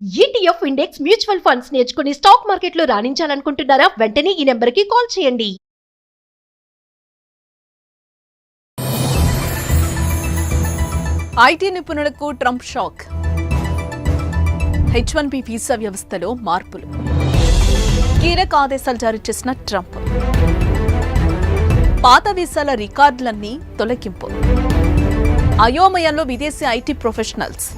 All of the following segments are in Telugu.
ETF ఇండెక్స్ మ్యూచువల్ ఫండ్స్ నేర్చుకుని స్టాక్ మార్కెట్లో రాణించాలనుకుంటున్నారా? వెంటనే ఈ నెంబర్కి కాల్ చేయండి. ఐటీ నిపుణులకు ట్రంప్ షాక్. H1B వీసా వ్యవస్థలో మార్పులు. కీలక ఆదేశాలు జారీ చేసిన ట్రంప్. పాత వీసాల రికార్డులన్నీ తొలగింపు. అయోమయంలో విదేశీ ఐటీ ప్రొఫెషనల్స్.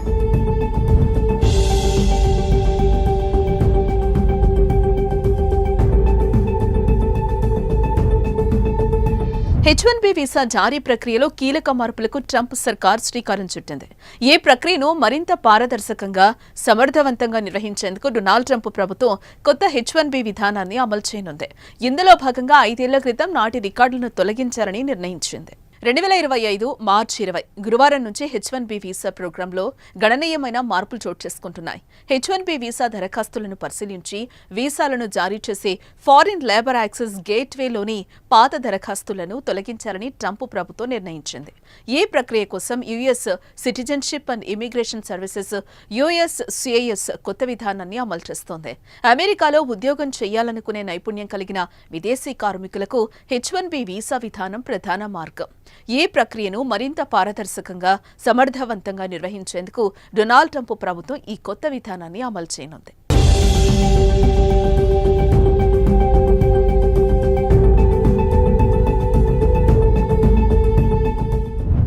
H1B వీసా జారీ ప్రక్రియలో కీలక మార్పులకు ట్రంప్ సర్కార్ శ్రీకారం చుట్టింది. ఈ ప్రక్రియను మరింత పారదర్శకంగా, సమర్థవంతంగా నిర్వహించేందుకు డొనాల్డ్ ట్రంప్ ప్రభుత్వం కొత్త H1B విధానాన్ని అమలు చేయనుంది. ఇందులో భాగంగా 5 ఏళ్ల క్రితం నాటి రికార్డులను తొలగించాలని నిర్ణయించింది. 2025 మార్చి 20 గురువారం నుంచి H1B వీసా ప్రోగ్రాంలో గణనీయమైన మార్పులు చోటు చేసుకుంటున్నాయి. H1B వీసా దరఖాస్తులను పరిశీలించి వీసాలను జారీ చేసే ఫారిన్ లేబర్ యాక్సెస్ గేట్వేలోని పాత దరఖాస్తులను తొలగించాలని ట్రంప్ ప్రభుత్వం నిర్ణయించింది. ఈ ప్రక్రియ కోసం US citizenship and immigration services USCIS కొత్త విధానాన్ని అమలు చేస్తోంది. అమెరికాలో ఉద్యోగం చేయాలనుకునే నైపుణ్యం కలిగిన విదేశీ కార్మికులకు H1B వీసా విధానం ప్రధాన మార్గం. ఈ ప్రక్రియను మరింత పారదర్శకంగా, సమర్థవంతంగా నిర్వహించేందుకు డొనాల్డ్ ట్రంప్ ప్రభుత్వం ఈ కొత్త విధానాన్ని అమలు చేయనుంది.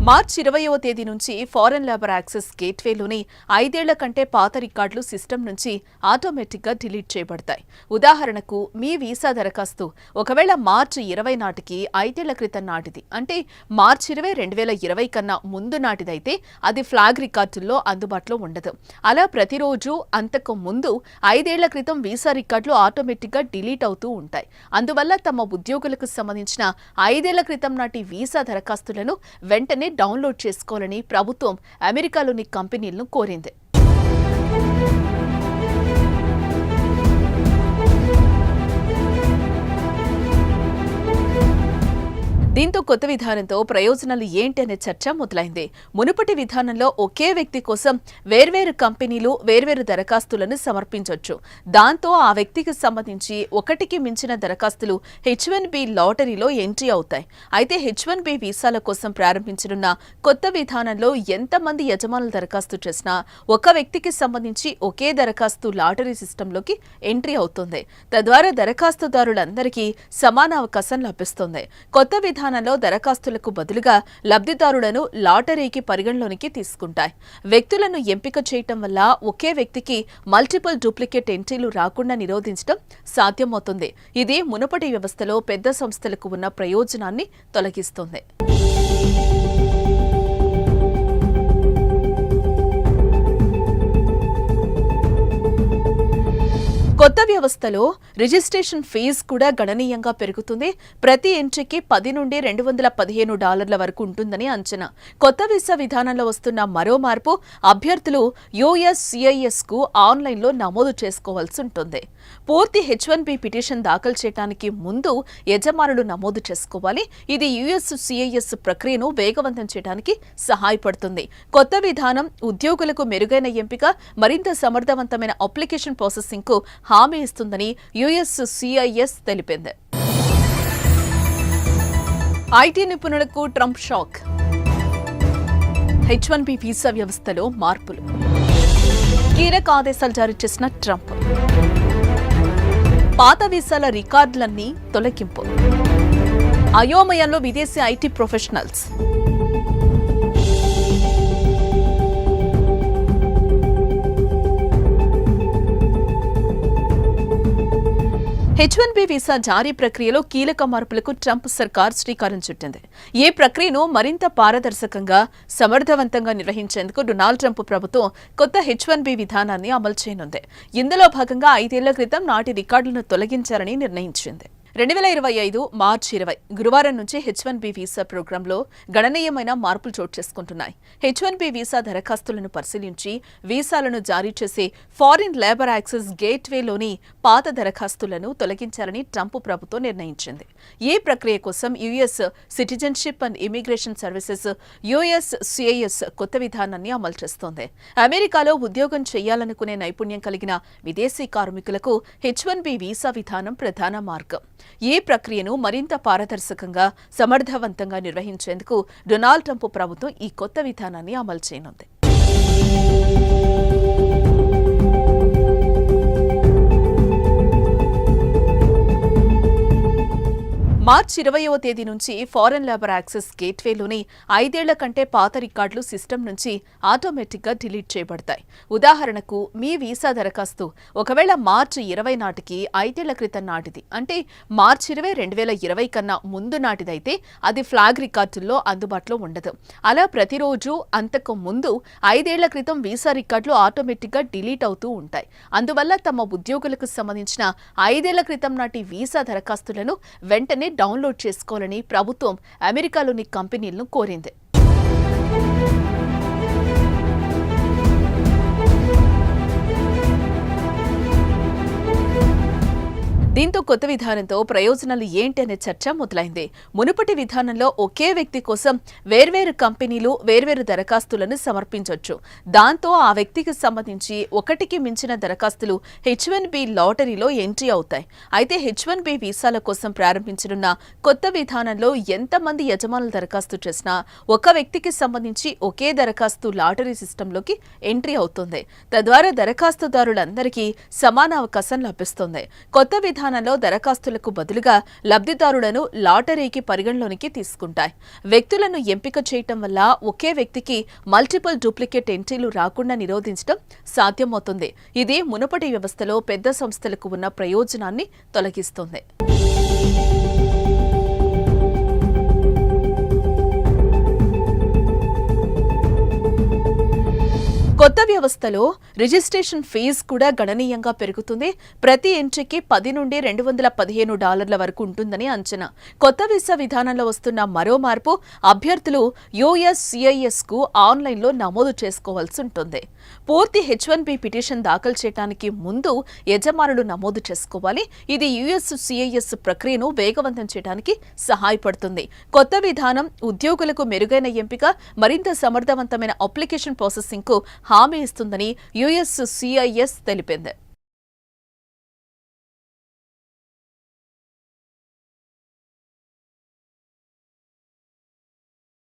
మార్చి 20వ తేదీ నుంచి ఫారెన్ లేబర్ యాక్సెస్ గేట్వేలోని 5 ఏళ్ల కంటే పాత రికార్డులు సిస్టమ్ నుంచి ఆటోమేటిక్గా డిలీట్ చేయబడతాయి. ఉదాహరణకు, మీ వీసా దరఖాస్తు ఒకవేళ మార్చి 20 నాటికి 5 ఏళ్ల క్రితం నాటిది, అంటే మార్చి 20, 2020 కన్నా ముందు నాటిదైతే అది ఫ్లాగ్ రికార్డుల్లో అందుబాటులో ఉండదు. అలా ప్రతిరోజు అంతకు ముందు 5 ఏళ్ల క్రితం వీసా రికార్డులు ఆటోమేటిక్గా డిలీట్ అవుతూ ఉంటాయి. అందువల్ల తమ ఉద్యోగులకు సంబంధించిన 5 ఏళ్ల క్రితం నాటి వీసా దరఖాస్తులను వెంటనే డౌన్లోడ్ చేసుకోవాలని ప్రభుత్వం అమెరికాలోని కంపెనీలను కోరింది. దీంతో కొత్త విధానంతో ప్రయోజనాలు ఏంటి అనే చర్చ మొదలైంది. మునుపటి విధానంలో ఒకే వ్యక్తి కోసం వేర్వేరు కంపెనీలు వేర్వేరు దరఖాస్తులను సమర్పించవచ్చు. దాంతో ఆ వ్యక్తికి సంబంధించి ఒకటికి మించిన దరఖాస్తులు H1B లాటరీలో ఎంట్రీ అవుతాయి. అయితే H1B వీసాల కోసం ప్రారంభించనున్న కొత్త విధానంలో ఎంతమంది యజమానులు దరఖాస్తు చేసినా ఒక వ్యక్తికి సంబంధించి ఒకే దరఖాస్తు లాటరీ సిస్టంలోకి ఎంట్రీ అవుతుంది. తద్వారా దరఖాస్తుదారులందరికీ సమాన అవకాశం లభిస్తుంది. కొత్త విధానంలో దరఖాస్తులకు బదులుగా లబ్ధిదారులను లాటరీకి పరిగణలోనికి తీసుకుంటాయి. వ్యక్తులను ఎంపిక చేయటం వల్ల ఒకే వ్యక్తికి మల్టిపుల్ డూప్లికేట్ ఎంట్రీలు రాకుండా నిరోధించడం సాధ్యమవుతుంది. ఇది మునుపటి వ్యవస్థలో పెద్ద సంస్థలకు ఉన్న ప్రయోజనాన్ని తొలగిస్తుంది. కొత్త వ్యవస్థలో రిజిస్ట్రేషన్ ఫీజు కూడా గణనీయంగా పెరుగుతుంది. ప్రతి ఎంట్రీకి $10 నుండి $215 వరకు ఉంటుందని అంచనా. కొత్త వీసా విధానంలో వస్తున్న మరో మార్పు, అభ్యర్థులు USCIS కు ఆన్లైన్లో నమోదు చేసుకోవాల్సి ఉంటుంది. పూర్తి H1B పిటిషన్ దాఖలు చేయడానికి ముందు యజమానులు నమోదు చేసుకోవాలి. ఇది USCIS ప్రక్రియను వేగవంతం చేయడానికి సహాయపడుతుంది. కొత్త విధానం ఉద్యోగులకు మెరుగైన ఎంపిక, మరింత సమర్థవంతమైన అప్లికేషన్ ప్రాసెసింగ్ కు హామీ ఇస్తుందని USCIS తెలిపింది. ఐటీ నిపుణులకు ట్రంప్ షాక్. H1B వీసా వ్యవస్థలో మార్పులు. కీలక ఆదేశాలు జారీ చేసిన ట్రంప్. పాత వీసాల రికార్డులన్నీ తొలగింపు. అయోమయంలో విదేశీ ఐటీ ప్రొఫెషనల్స్. H1B వీసా జారీ ప్రక్రియలో కీలక మార్పులకు ట్రంప్ సర్కార్ శ్రీకారం చుట్టింది. ఈ ప్రక్రియను మరింత పారదర్శకంగా, సమర్థవంతంగా నిర్వహించేందుకు డొనాల్డ్ ట్రంప్ ప్రభుత్వం కొత్త H1B విధానాన్ని అమలు చేయనుంది. ఇందులో భాగంగా 5 ఏళ్ల క్రితం నాటి రికార్డులను తొలగించాలని నిర్ణయించింది. 2025 మార్చి 20 గురువారం నుంచి H1B వీసా ప్రోగ్రాంలో గణనీయమైన మార్పులు చోటు చేసుకుంటున్నాయి. H1B వీసా దరఖాస్తులను పరిశీలించి వీసాలను జారీ చేసే ఫారిన్ లేబర్ యాక్సెస్ గేట్వేలోని పాత దరఖాస్తులను తొలగించాలని ట్రంప్ ప్రభుత్వం నిర్ణయించింది. ఈ ప్రక్రియ కోసం US citizenship and immigration services USCIS కొత్త విధానాన్ని అమలు చేస్తోంది. అమెరికాలో ఉద్యోగం చేయాలనుకునే నైపుణ్యం కలిగిన విదేశీ కార్మికులకు H1B వీసా విధానం ప్రధాన మార్గం. ఈ ప్రక్రియను మరింత పారదర్శకంగా, సమర్థవంతంగా నిర్వహించేందుకు డొనాల్డ్ ట్రంప్ ప్రభుత్వం ఈ కొత్త విధానాన్ని అమలు చేయనుంది. మార్చి 20వ తేదీ నుంచి ఫారెన్ లేబర్ యాక్సెస్ గేట్వేలోని 5 ఏళ్ల కంటే పాత రికార్డులు సిస్టమ్ నుంచి ఆటోమేటిక్గా డిలీట్ చేయబడతాయి. ఉదాహరణకు మీ వీసా దరఖాస్తు ఒకవేళ మార్చి 20 నాటికి 5 ఏళ్ల క్రితం నాటిది, అంటే మార్చి 20, 2020 కన్నా ముందు నాటిదైతే అది ఫ్లాగ్ రికార్డుల్లో అందుబాటులో ఉండదు. అలా ప్రతిరోజు అంతకు ముందు 5 ఏళ్ల క్రితం వీసా రికార్డులు ఆటోమేటిక్గా డిలీట్ అవుతూ ఉంటాయి. అందువల్ల తమ ఉద్యోగులకు సంబంధించిన 5 ఏళ్ల క్రితం నాటి వీసా దరఖాస్తులను వెంటనే డౌన్లోడ్ చేసుకోవాలని ప్రభుత్వం అమెరికాలోని కంపెనీలను కోరింది. దీంతో కొత్త విధానంతో ప్రయోజనాలు ఏంటి అనే చర్చ మొదలైంది. మునుపటి విధానంలో ఒకే వ్యక్తి కోసం వేర్వేరు కంపెనీలు వేర్వేరు దరఖాస్తులను సమర్పించవచ్చు. దాంతో ఆ వ్యక్తికి సంబంధించి ఒకటికి మించిన దరఖాస్తులు H1B లాటరీలో ఎంట్రీ అవుతాయి. అయితే H1B వీసాల కోసం ప్రారంభించనున్న కొత్త విధానంలో ఎంతమంది యజమానులు దరఖాస్తు చేసినా ఒక వ్యక్తికి సంబంధించి ఒకే దరఖాస్తు లాటరీ సిస్టంలోకి ఎంట్రీ అవుతుంది. తద్వారా దరఖాస్తుదారులందరికీ సమాన అవకాశం లభిస్తుంది. కొత్త విధానంలో దరఖాస్తులకు బదులుగా లబ్ధిదారులను లాటరీకి పరిగణలోనికి తీసుకుంటాయి. వ్యక్తులను ఎంపిక చేయటం వల్ల ఒకే వ్యక్తికి మల్టిపుల్ డూప్లికేట్ ఎంట్రీలు రాకుండా నిరోధించడం సాధ్యమవుతుంది. ఇది మునుపటి వ్యవస్థలో పెద్ద సంస్థలకు ఉన్న ప్రయోజనాన్ని తొలగిస్తుంది. కొత్త వ్యవస్థలో రిజిస్ట్రేషన్ ఫీజు కూడా గణనీయంగా పెరుగుతుంది. ప్రతి ఎంట్రీకి $10 నుండి $215 వరకు ఉంటుందని అంచనా. కొత్త వీసా విధానంలో వస్తున్న మరో మార్పు, అభ్యర్థులు USCIS కు ఆన్లైన్లో నమోదు చేసుకోవాల్సి ఉంటుంది. పూర్తి H1B పిటిషన్ దాఖలు చేయడానికి ముందు యజమానులు నమోదు చేసుకోవాలి. ఇది USCIS ప్రక్రియను వేగవంతం చేయడానికి సహాయపడుతుంది. కొత్త విధానం ఉద్యోగులకు మెరుగైన ఎంపిక, మరింత సమర్థవంతమైన అప్లికేషన్ ప్రాసెసింగ్కు హామీ ఇస్తుందని USCIS తెలిపింది.